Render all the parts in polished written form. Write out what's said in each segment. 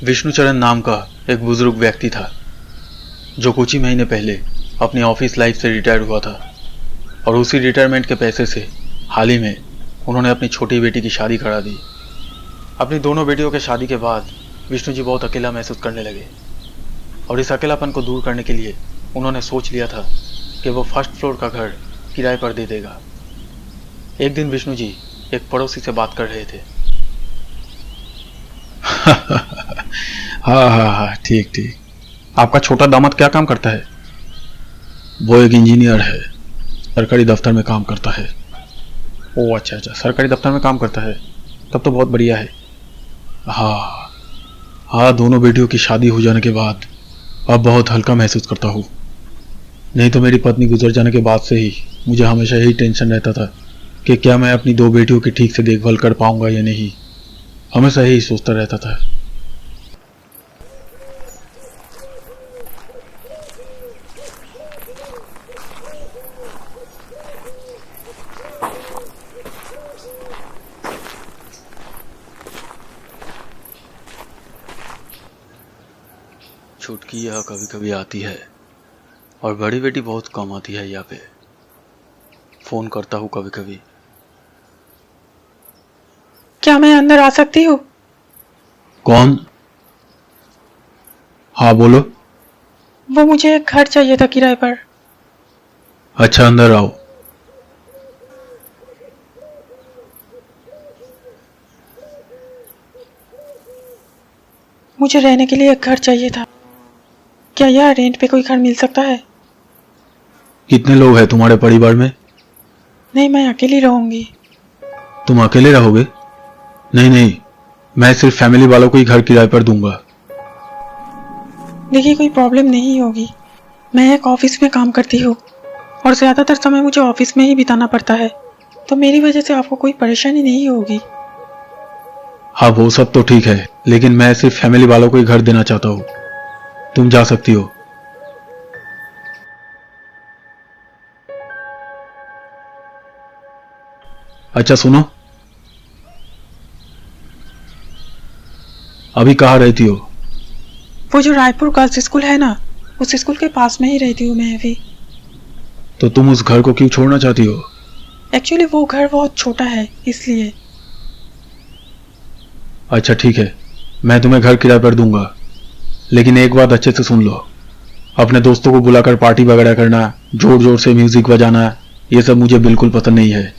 विष्णुचरण नाम का एक बुजुर्ग व्यक्ति था जो कुछ ही महीने पहले अपनी ऑफिस लाइफ से रिटायर हुआ था और उसी रिटायरमेंट के पैसे से हाल ही में उन्होंने अपनी छोटी बेटी की शादी करा दी। अपनी दोनों बेटियों के शादी के बाद विष्णु जी बहुत अकेला महसूस करने लगे और इस अकेलापन को दूर करने के लिए उन्होंने सोच लिया था कि वो फर्स्ट फ्लोर का घर किराए पर दे देगा। एक दिन विष्णु जी एक पड़ोसी से बात कर रहे थे। हाँ, ठीक ठीक। आपका छोटा दामाद क्या काम करता है? वो एक इंजीनियर है, सरकारी दफ्तर में काम करता है। ओह अच्छा, सरकारी दफ्तर में काम करता है, तब तो बहुत बढ़िया है। हाँ, दोनों बेटियों की शादी हो जाने के बाद अब बहुत हल्का महसूस करता हूँ। नहीं तो मेरी पत्नी गुजर जाने के बाद से ही मुझे हमेशा यही टेंशन रहता था कि क्या मैं अपनी दो बेटियों की ठीक से देखभाल कर पाऊंगा या नहीं। हमेशा यही सोचता रहता था। छुटकी यहाँ कभी कभी आती है और बड़ी बेटी बहुत कम आती है। यहाँ पे फोन करता हूँ कभी कभी। क्या मैं अंदर आ सकती हूँ? कौन? हाँ बोलो। वो मुझे एक घर चाहिए था किराए पर। अच्छा अंदर आओ। मुझे रहने के लिए एक घर चाहिए था। क्या यहाँ रेंट पे कोई घर मिल सकता है? कितने लोग हैं तुम्हारे परिवार में? नहीं, मैं अकेली रहूंगी। तुम अकेले रहोगे? नहीं, मैं सिर्फ फैमिली वालों को ही घर किराए पर दूंगा। देखिए, कोई प्रॉब्लम नहीं होगी। मैं एक ऑफिस में काम करती हूँ और ज्यादातर समय मुझे ऑफिस में ही बिताना पड़ता है, तो मेरी वजह से आपको कोई परेशानी नहीं होगी। हाँ वो सब तो ठीक है, लेकिन मैं सिर्फ फैमिली वालों को ही घर देना चाहता हूँ। तुम जा सकती हो। अच्छा सुनो, अभी कहाँ रहती हो? वो जो रायपुर गर्ल्स स्कूल है ना, उस स्कूल के पास में ही रहती हूँ मैं अभी। तो तुम उस घर को क्यों छोड़ना चाहती हो? एक्चुअली वो घर बहुत छोटा है, इसलिए। अच्छा ठीक है, मैं तुम्हें घर किराए पर दूंगा, लेकिन एक बात अच्छे से सुन लो। अपने दोस्तों को बुलाकर पार्टी वगैरह करना, जोर जोर से म्यूजिक बजाना, ये सब मुझे बिल्कुल पसंद नहीं है।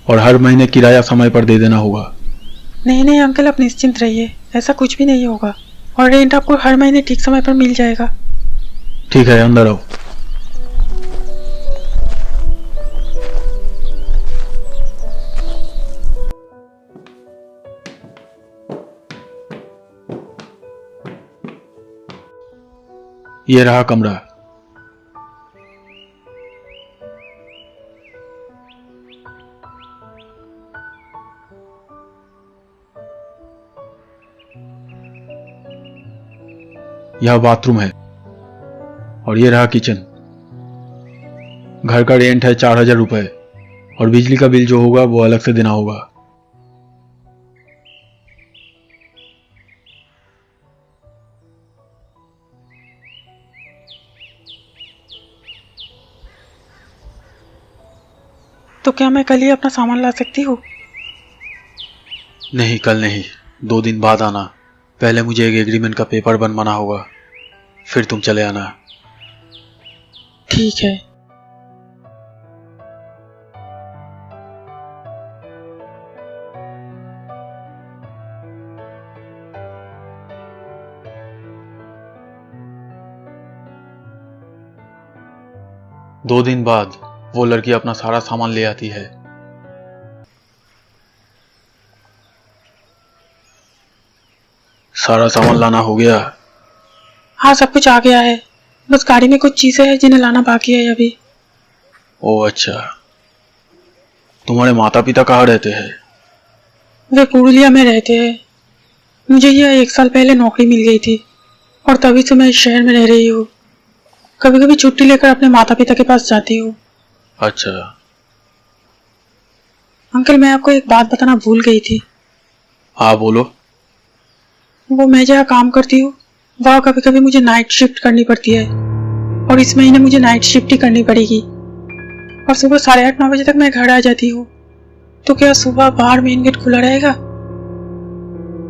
और हर महीने किराया समय पर दे देना होगा। नहीं अंकल, आप निश्चिंत रहिए, ऐसा कुछ भी नहीं होगा और रेंट आपको हर महीने ठीक समय पर मिल जाएगा। ठीक है, अंदर आओ। ये रहा कमरा। यह बाथरूम है और ये रहा किचन। घर का रेंट है 4000 रुपए और बिजली का बिल जो होगा वो अलग से देना होगा। तो क्या मैं कल ही अपना सामान ला सकती हूँ? नहीं, कल नहीं, 2 दिन बाद आना। पहले मुझे एक एग्रीमेंट का पेपर बनवाना होगा, फिर तुम चले आना। ठीक है। दो दिन बाद वो लड़की अपना सारा सामान ले आती है। सारा सामान लाना हो गया? हाँ, सब कुछ आ गया है, बस गाड़ी में कुछ चीजें हैं जिन्हें लाना बाकी है अभी। ओह अच्छा, तुम्हारे माता पिता कहाँ रहते हैं? वे पुरुलिया में रहते हैं। मुझे यह 1 साल पहले नौकरी मिल गई थी और तभी से मैं इस शहर में रह रही हूँ। कभी कभी छुट्टी लेकर अपने माता पिता के पास जाती हूँ। अच्छा। अंकल, मैं आपको एक बात बताना भूल गई थी। हाँ बोलो। वो मैं जहाँ काम करती हूँ वहाँ कभी कभी मुझे नाइट शिफ्ट करनी पड़ती है, और इस महीने मुझे नाइट शिफ्ट ही करनी पड़ेगी। और सुबह 8:30-9 बजे तक मैं घर आ जाती हूँ। तो क्या सुबह बाहर मेन गेट खुला रहेगा?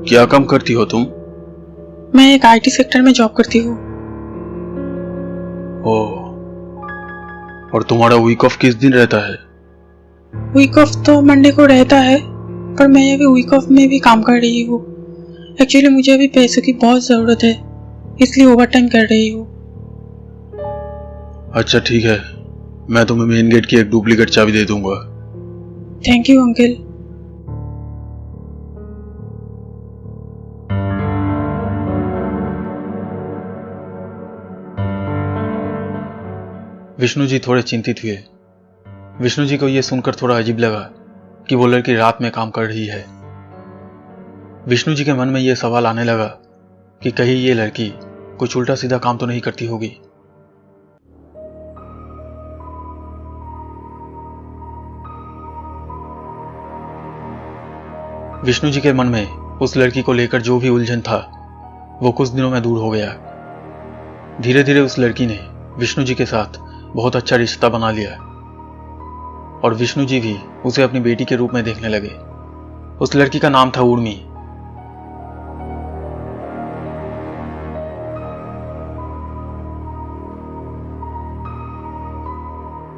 क्या काम करती हो तुम? मैं एक आईटी सेक्टर में जॉब करती हूँ। ओह, और तुम्हारा वीक ऑफ किस दिन रहता है? वीक ऑफ तो मंडे को रहता है, पर मैं अभी वीक ऑफ में भी काम कर रही हूँ। एक्चुअली मुझे अभी पैसों की बहुत ज़रूरत है, इसलिए ओवर टाइम कर रही हूँ। अच्छा ठीक है, मैं तुम्हें मेन गेट की एक डुप्लीकेट चाबी दे दूंगा। Thank you uncle. Vishnu ji थोड़े चिंतित हुए। विष्णु जी को यह सुनकर थोड़ा अजीब लगा कि वो लड़की रात में काम कर रही है। विष्णु जी के मन में यह सवाल आने लगा कि कहीं ये लड़की कुछ उल्टा सीधा काम तो नहीं करती होगी। विष्णु जी के मन में उस लड़की को लेकर जो भी उलझन था वो कुछ दिनों में दूर हो गया। धीरे धीरे उस लड़की ने विष्णु जी के साथ बहुत अच्छा रिश्ता बना लिया और विष्णु जी भी उसे अपनी बेटी के रूप में देखने लगे। उस लड़की का नाम था उर्मी।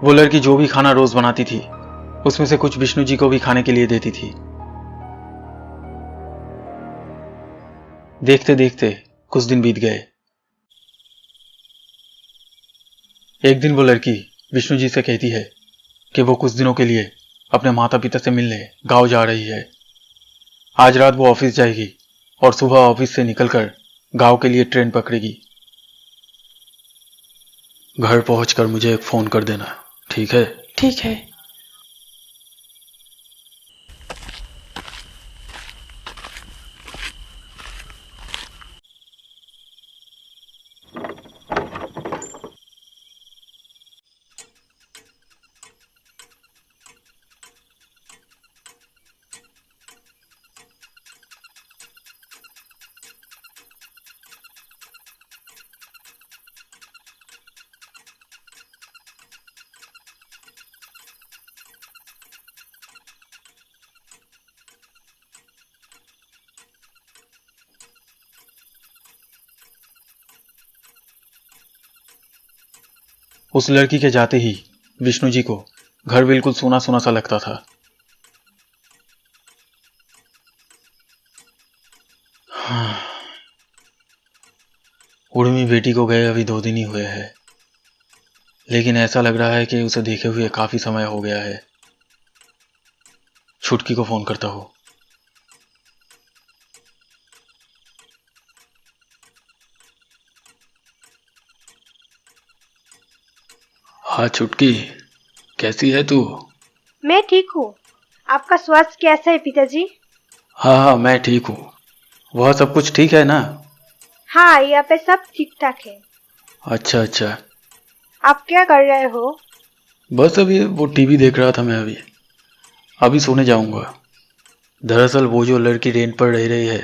वो लड़की जो भी खाना रोज बनाती थी उसमें से कुछ विष्णु जी को भी खाने के लिए देती थी। देखते देखते कुछ दिन बीत गए। एक दिन वो लड़की विष्णु जी से कहती है कि वो कुछ दिनों के लिए अपने माता पिता से मिलने गांव जा रही है। आज रात वो ऑफिस जाएगी और सुबह ऑफिस से निकलकर गांव के लिए ट्रेन पकड़ेगी। घर पहुंचकर मुझे एक फोन कर देना, ठीक है? ठीक है। उस लड़की के जाते ही विष्णु जी को घर बिल्कुल सूना सूना सा लगता था। उर्मी बेटी को गए अभी 2 दिन ही हुए हैं, लेकिन ऐसा लग रहा है कि उसे देखे हुए काफी समय हो गया है। छुटकी को फोन करता हूं। हाँ छुटकी, कैसी है तू? मैं ठीक हूँ। आपका स्वास्थ्य कैसा है पिताजी? हाँ मैं ठीक हूँ। वह सब कुछ ठीक है ना? हाँ, यहाँ पे सब ठीक ठाक है। अच्छा अच्छा। आप क्या कर रहे हो? बस अभी वो टीवी देख रहा था। मैं अभी सोने जाऊंगा। दरअसल वो जो लड़की रेंट पर रह रही है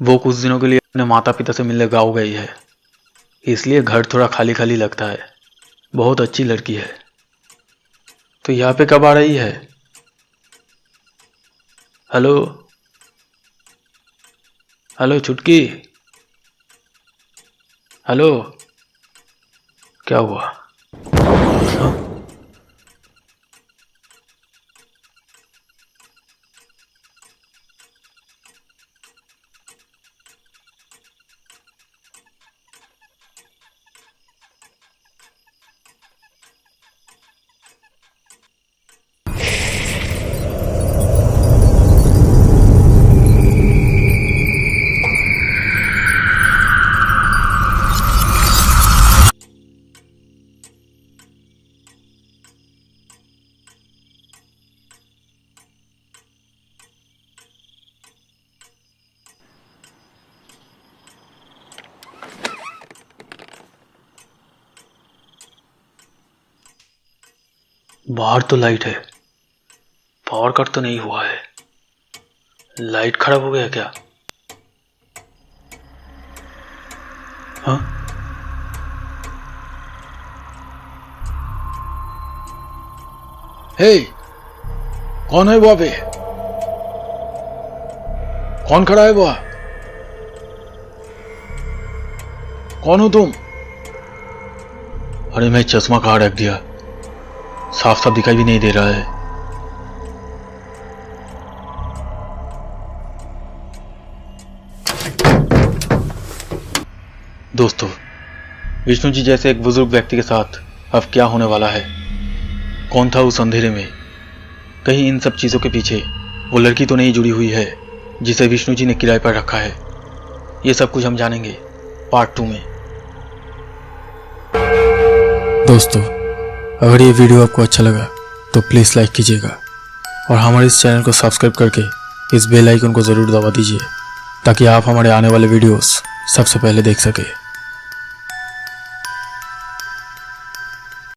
वो कुछ दिनों के लिए अपने माता पिता से मिलने गाँव गई है, इसलिए घर थोड़ा खाली खाली लगता है। बहुत अच्छी लड़की है। तो यहाँ पे कब आ रही है? हेलो हेलो छुटकी, हेलो। क्या हुआ? हाँ? बाहर तो लाइट है, पावर कट तो नहीं हुआ है। लाइट खराब हो गया क्या? हाँ? हे, कौन है वहां पे? कौन खड़ा है वहां? कौन हो तुम? अरे मैं चश्मा कहाँ रख दिया, साफ साफ दिखाई भी नहीं दे रहा है। दोस्तों, विष्णु जी जैसे एक बुजुर्ग व्यक्ति के साथ अब क्या होने वाला है? कौन था उस अंधेरे में? कहीं इन सब चीजों के पीछे वो लड़की तो नहीं जुड़ी हुई है जिसे विष्णु जी ने किराए पर रखा है? ये सब कुछ हम जानेंगे पार्ट 2 में। दोस्तों, अगर ये वीडियो आपको अच्छा लगा तो प्लीज़ लाइक कीजिएगा और हमारे इस चैनल को सब्सक्राइब करके इस बेल आइकन को ज़रूर दबा दीजिए ताकि आप हमारे आने वाले वीडियोस सबसे पहले देख सकें।